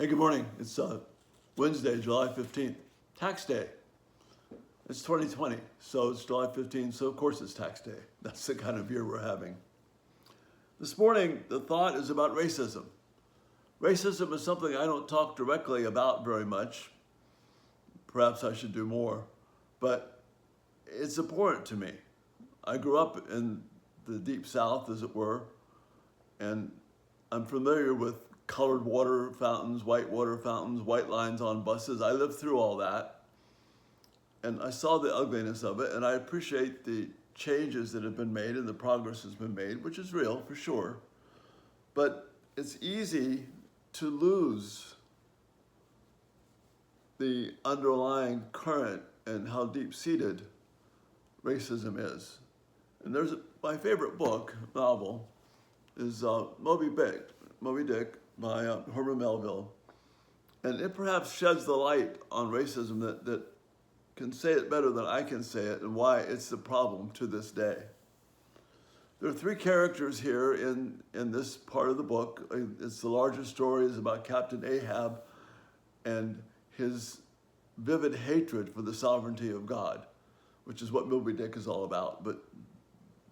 Hey, good morning. It's Wednesday, July 15th, tax day. It's 2020, so it's July 15th, so of course it's tax day. That's the kind of year we're having. This morning, the thought is about racism. Racism is something I don't talk directly about very much. Perhaps I should do more, but it's important to me. I grew up in the deep South, as it were, and I'm familiar with colored water fountains, white lines on buses. I lived through all that, and I saw the ugliness of it, and I appreciate the changes that have been made and the progress that's been made, which is real for sure. But it's easy to lose the underlying current and how deep-seated racism is. And my favorite book, novel, is Moby Dick by Herman Melville. And it perhaps sheds the light on racism that can say it better than I can say it and why it's the problem to this day. There are three characters here in this part of the book. It's the larger story is about Captain Ahab and his vivid hatred for the sovereignty of God, which is what Moby Dick is all about, but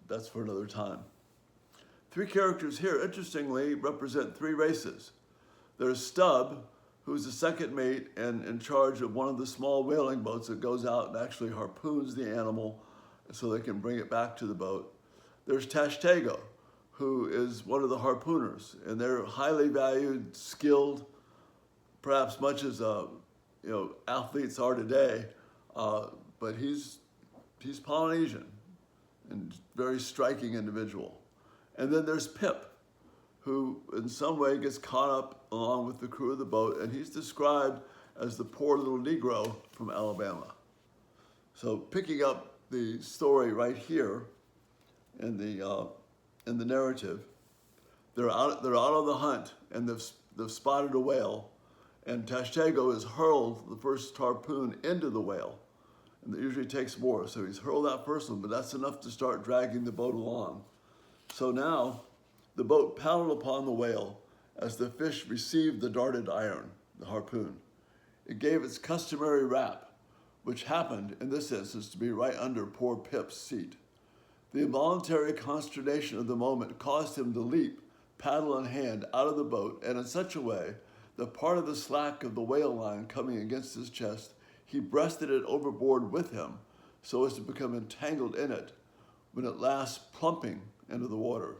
that's for another time. Three characters here, interestingly, represent three races. There's Stubb, who's the second mate and in charge of one of the small whaling boats that goes out and actually harpoons the animal so they can bring it back to the boat. There's Tashtego, who is one of the harpooners, and they're highly valued, skilled, perhaps much as athletes are today, but he's Polynesian and very striking individual. And then there's Pip, who in some way gets caught up along with the crew of the boat, and he's described as the poor little Negro from Alabama. So picking up the story right here in the narrative, they're out on the hunt, and they've spotted a whale, and Tashtego has hurled the first harpoon into the whale, and it usually takes more. So he's hurled that first one, but that's enough to start dragging the boat along. So now the boat paddled upon the whale as the fish received the darted iron, the harpoon. It gave its customary rap, which happened in this instance to be right under poor Pip's seat. The involuntary consternation of the moment caused him to leap, paddle in hand, out of the boat, and in such a way that part of the slack of the whale line coming against his chest, he breasted it overboard with him so as to become entangled in it, when at last plumping into the water.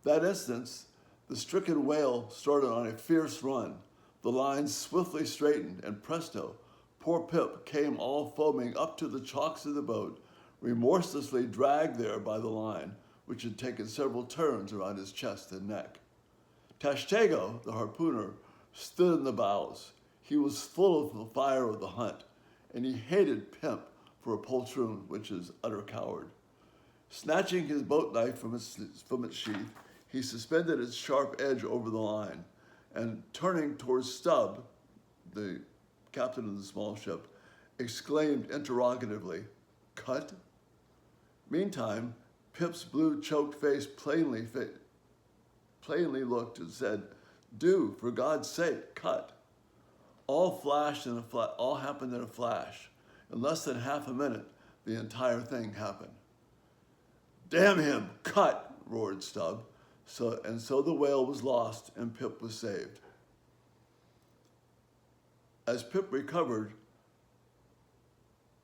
That instant, the stricken whale started on a fierce run. The line swiftly straightened, and presto, poor Pip came all foaming up to the chocks of the boat, remorselessly dragged there by the line, which had taken several turns around his chest and neck. Tashtego, the harpooner, stood in the bows. He was full of the fire of the hunt, and he hated Pip for a poltroon, which is utter coward. Snatching his boat knife from its sheath, he suspended its sharp edge over the line, and turning towards Stubb, the captain of the small ship, exclaimed interrogatively, "Cut?" Meantime, Pip's blue-choked face plainly looked and said, "Do, for God's sake, cut." All happened in a flash. In less than half a minute, the entire thing happened. "Damn him, cut!" roared Stubb. So the whale was lost and Pip was saved. As Pip recovered,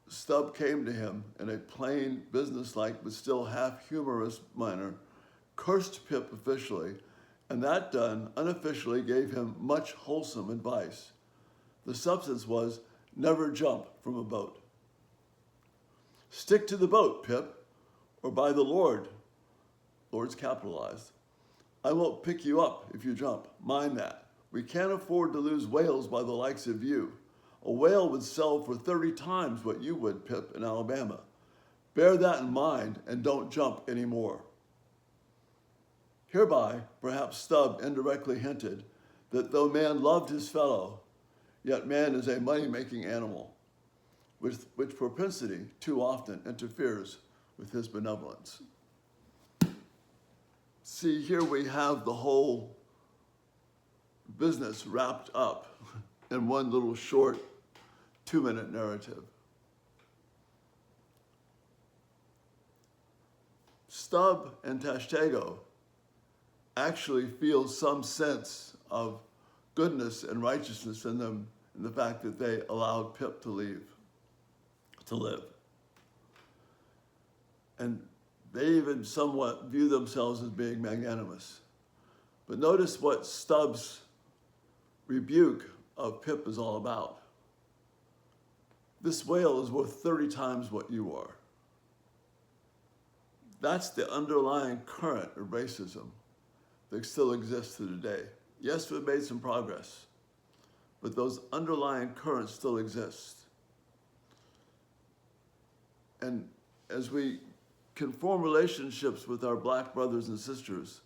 Stubb came to him in a plain, businesslike, but still half-humorous manner, cursed Pip officially, and that done, unofficially gave him much wholesome advice. The substance was, never jump from a boat. "Stick to the boat, Pip, or by the Lord's capitalized, I won't pick you up if you jump. Mind that. We can't afford to lose whales by the likes of you. A whale would sell for 30 times what you would, Pip, in Alabama. Bear that in mind and don't jump anymore." Hereby, perhaps Stubb indirectly hinted that though man loved his fellow, yet man is a money-making animal, which propensity too often interferes with his benevolence. See, here we have the whole business wrapped up in one little short 2-minute narrative. Stubb and Tashtego actually feel some sense of goodness and righteousness in them, in the fact that they allowed Pip to live. And they even somewhat view themselves as being magnanimous. But notice what Stubb's rebuke of Pip is all about. This whale is worth 30 times what you are. That's the underlying current of racism that still exists to today. Yes, we've made some progress, but those underlying currents still exist. And as we can form relationships with our black brothers and sisters,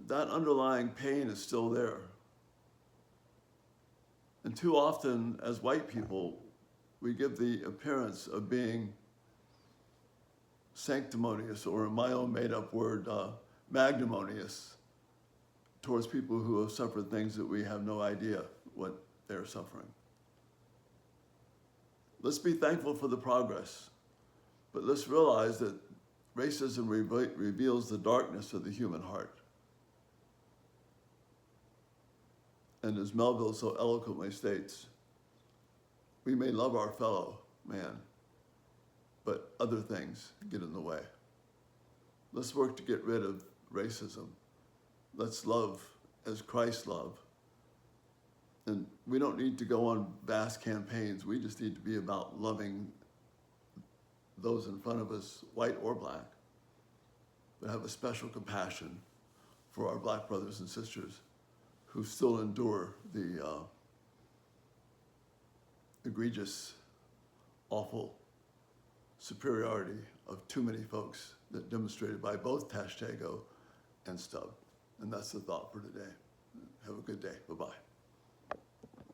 that underlying pain is still there. And too often, as white people, we give the appearance of being sanctimonious, or in my own made-up word, magnanimous, towards people who have suffered things that we have no idea what they're suffering. Let's be thankful for the progress, but let's realize that racism reveals the darkness of the human heart. And as Melville so eloquently states, we may love our fellow man, but other things get in the way. Let's work to get rid of racism. Let's love as Christ loved. And we don't need to go on vast campaigns. We just need to be about loving those in front of us, white or black, but have a special compassion for our black brothers and sisters who still endure the egregious, awful superiority of too many folks that demonstrated by both Tashtego and Stubb. And that's the thought for today. Have a good day. Bye-bye.